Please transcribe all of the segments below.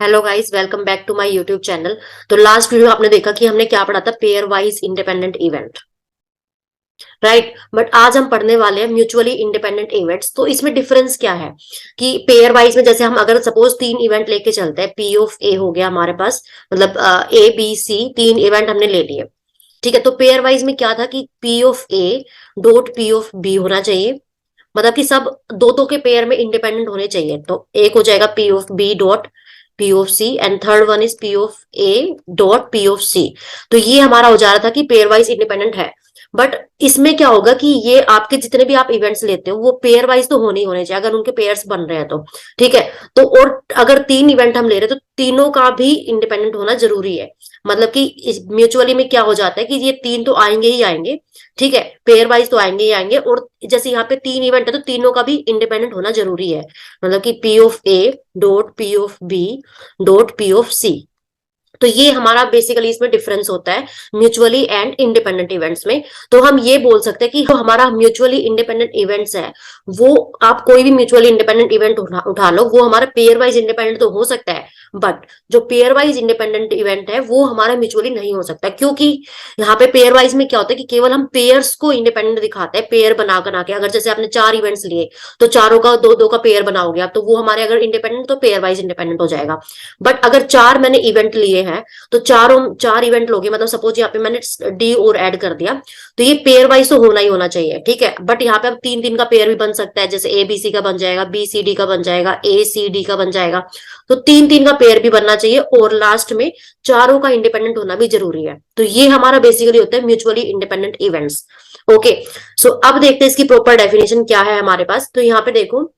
Hello guys, welcome back to my YouTube channel. तो last video आपने देखा कि हमने क्या पढ़ा था, pair wise independent event, right. But आज हम पढ़ने वाले हैं म्यूचुअली इंडिपेंडेंट इवेंट्स। तो इसमें डिफरेंस क्या है कि पेयर वाइज में जैसे हम अगर सपोज तीन इवेंट लेके चलते हैं, पी ऑफ ए हो गया हमारे पास, मतलब ए बी सी तीन इवेंट हमने ले लिए, ठीक है। तो पेयर वाइज में क्या था कि P of A dot P of B होना चाहिए, मतलब कि सब दो दो के पेयर में इंडिपेंडेंट होने चाहिए। तो एक हो जाएगा P of B dot P of C and third one is P of A dot P of C. तो ये हमारा हो जा रहा था कि पेयर वाइज इंडिपेंडेंट है। बट इसमें क्या होगा कि ये आपके जितने भी आप इवेंट्स लेते हो वो पेयर वाइज तो होने ही होने चाहिए, अगर उनके पेयर्स बन रहे हैं तो, ठीक है। तो और अगर तीन इवेंट हम ले रहे हैं तो तीनों का भी इंडिपेंडेंट होना जरूरी है। मतलब कि म्यूचुअली में क्या हो जाता है कि ये तीन तो आएंगे ही आएंगे, ठीक है, पेयर वाइज तो आएंगे ही आएंगे। और जैसे यहाँ पे तीन इवेंट है तो तीनों का भी इंडिपेंडेंट होना जरूरी है, मतलब कि P of A dot P of B dot P of C. तो ये हमारा बेसिकली इसमें डिफरेंस होता है म्यूचुअली एंड इंडिपेंडेंट इवेंट्स में। तो हम ये बोल सकते हैं कि जो हमारा म्यूचुअली इंडिपेंडेंट इवेंट्स है, वो आप कोई भी म्यूचुअली इंडिपेंडेंट इवेंट उठा लो, वो हमारा पेयर वाइज इंडिपेंडेंट तो हो सकता है, बट जो पेयर वाइज इंडिपेंडेंट इवेंट है वो हमारा म्यूचुअली नहीं हो सकता। क्योंकि यहाँ पे पेयर वाइज में क्या होता है कि केवल हम पेयर्स को इंडिपेंडेंट दिखाते हैं, पेयर बना बना के। अगर जैसे आपने चार इवेंट्स लिए तो चारों का दो दो का पेयर बनाओगे आप, तो वो हमारे अगर इंडिपेंडेंट तो पेयर वाइज इंडिपेंडेंट हो जाएगा। बट अगर चार मैंने इवेंट लिए हैं तो चारों चार इवेंट लोगे, मतलब सपोज यहाँ पे मैंने डी और ऐड कर दिया, तो ये पेयर वाइज तो होना ही होना चाहिए, ठीक है। बट यहाँ पे अब तीन तीन का पेयर भी बन सकता है, जैसे ए बी सी का बन जाएगा, बी सी डी का बन जाएगा, ए सी डी का बन जाएगा। तो तीन तीन का पेयर भी बनना चाहिए और लास्ट में चारों का इंडिपेंडेंट होना भी जरूरी है। तो ये हमारा बेसिकली होता है म्यूचुअली इंडिपेंडेंट इवेंट्स। ओके, सो अब देखते हैं इसकी प्रॉपर डेफिनेशन क्या है हमारे पास। तो यहाँ पे देखो,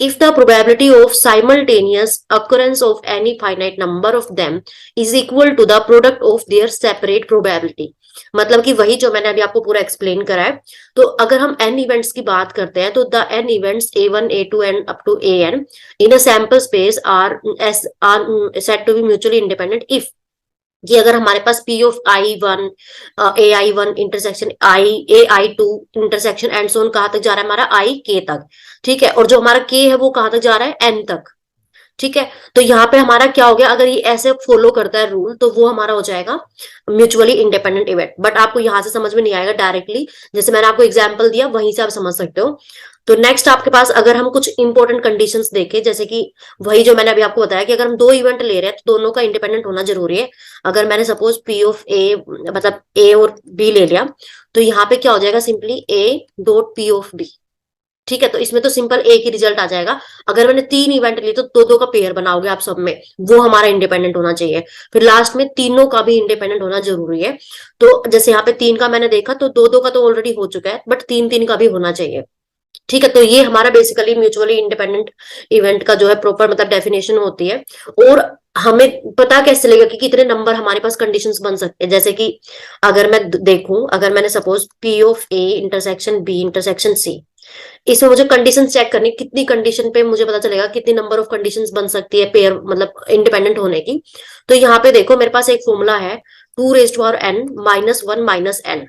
if the probability of simultaneous occurrence of any finite number of them is equal to the product of their separate probability। मतलब कि वही जो मैंने अभी आपको पूरा एक्सप्लेन करा है। तो अगर हम n इवेंट्स की बात करते हैं तो the n events a1 a2 and up to an in a sample space are said to be mutually independent if, कि अगर हमारे पास P of I one A I one intersection I A I two intersection and so on कहाँ तक जा रहा है, हमारा आई के तक, ठीक है। और जो हमारा के है वो कहाँ तक जा रहा है, एन तक, ठीक है। तो यहाँ पे हमारा क्या हो गया, अगर ये ऐसे फॉलो करता है रूल तो वो हमारा हो जाएगा म्यूचुअली इंडिपेंडेंट इवेंट। बट आपको यहाँ से समझ में नहीं आएगा डायरेक्टली, जैसे मैंने आपको एग्जांपल दिया वहीं से आप समझ सकते हो। तो नेक्स्ट आपके पास अगर हम कुछ इंपॉर्टेंट कंडीशंस देखें, जैसे कि वही जो मैंने अभी आपको बताया कि अगर हम दो इवेंट ले रहे हैं तो दोनों का इंडिपेंडेंट होना जरूरी है। अगर मैंने सपोज पी ऑफ ए मतलब ए और बी ले लिया, तो यहाँ पे क्या हो जाएगा, simply A dot P of B, ठीक है। तो इसमें तो सिंपल एक ही रिजल्ट आ जाएगा। अगर मैंने तीन इवेंट लिए तो दो दो का पेयर बनाओगे आप सब में, वो हमारा इंडिपेंडेंट होना चाहिए। फिर लास्ट में तीनों का भी इंडिपेंडेंट होना जरूरी है। तो जैसे यहाँ पे तीन का मैंने देखा तो दो दो का तो ऑलरेडी हो चुका है, बट तीन तीन का भी होना चाहिए, ठीक है। तो ये हमारा बेसिकली म्यूचुअली इंडिपेंडेंट इवेंट का जो है प्रॉपर मतलब डेफिनेशन होती है। और हमें पता कैसे लगेगा कि कितने नंबर हमारे पास कंडीशंस बन सकते हैं। जैसे कि अगर मैं देखूं, अगर मैंने suppose P of A intersection B intersection C, इसमें मुझे कंडीशन चेक करनी, कितनी कंडीशन पे मुझे पता चलेगा कितनी नंबर ऑफ कंडीशंस बन सकती है पेयर मतलब इंडिपेंडेंट होने की। तो यहाँ पे देखो मेरे पास एक फॉर्मूला है, two raised power n minus one minus n,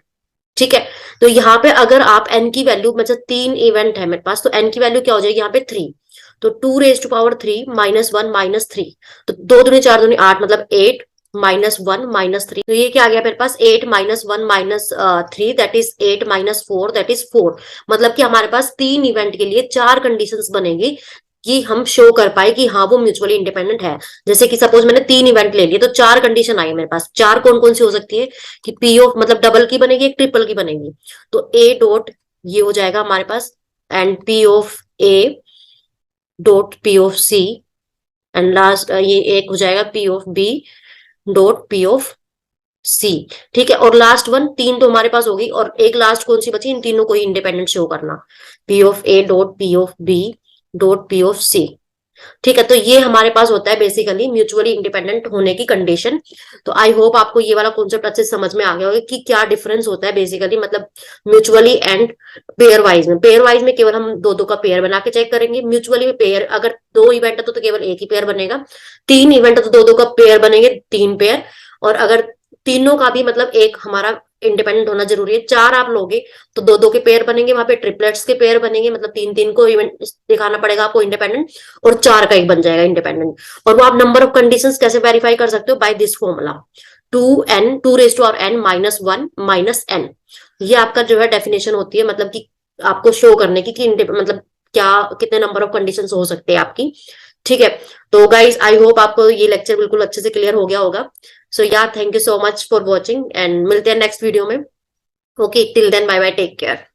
ठीक है। तो यहाँ पे अगर आप n की वैल्यू, मतलब तीन इवेंट है मेरे पास, तो n की वैल्यू क्या हो जाएगी यहाँ पे थ्री। तो two raise to power three minus one minus three, तो दो दूनी चार दूनी आठ, मतलब eight minus one minus three. तो ये क्या आ गया मेरे पास, eight minus one minus three, that is eight minus four, that is four. मतलब कि हमारे पास तीन इवेंट के लिए चार कंडीशंस बनेगी कि हम शो कर पाए कि हाँ वो म्यूचुअली इंडिपेंडेंट है। जैसे कि सपोज मैंने तीन इवेंट ले लिए तो चार कंडीशन आई मेरे पास, चार कौन कौन सी हो सकती है कि पी ऑफ मतलब डबल की बनेगी, एक ट्रिपल की बनेगी। तो ए डॉट ये हो जाएगा हमारे पास, and P of A dot P of C, and last ये एक हो जाएगा P of B dot P of C, ठीक है। और लास्ट वन, तीन तो हमारे पास होगी और एक लास्ट कौन सी बची, इन तीनों को ही इंडिपेंडेंट शो करना, P of A dot P of B dot P of C, ठीक है। तो ये हमारे पास होता है बेसिकली म्यूचुअली इंडिपेंडेंट होने की कंडीशन। तो आई होप आपको ये वाला कॉन्सेप्ट अच्छे से समझ में आ गया होगा कि क्या डिफरेंस होता है बेसिकली, मतलब म्यूचुअली एंड पेयर वाइज में। पेयर वाइज में केवल हम दो दो का पेयर बना के चेक करेंगे, म्यूचुअली में पेयर अगर दो इवेंट है तो केवल एक ही पेयर बनेगा, तीन इवेंट है तो दो दो का पेयर बनेंगे, तीन पेयर। और अगर तीनों का भी मतलब एक हमारा इंडिपेंडेंट होना जरूरी है। 4 आप लोगे तो 2-2 के पेयर बनेंगे, वहां पे ट्रिपलेट्स के पेयर बनेंगे, मतलब 3-3 को इवेंट दिखाना पड़ेगा आपको इंडिपेंडेंट, और 4 का एक बन जाएगा इंडिपेंडेंट। और वो आप नंबर ऑफ कंडीशंस कैसे वेरीफाई कर सकते हो? By this formula 2n 2 raise to power n minus 1 minus n। ये आपका जो है डेफिनेशन होती है, मतलब कि आपको शो करने की कि मतलब क्या कितने नंबर ऑफ कंडीशंस हो सकते हैं आपकी। ठीक है, तो गाइज आई होप आपको ये लेक्चर बिल्कुल अच्छे से क्लियर हो गया होगा। सो यार thank you so much for watching, and मिलते हैं नेक्स्ट वीडियो में। Okay, till then bye bye, take care.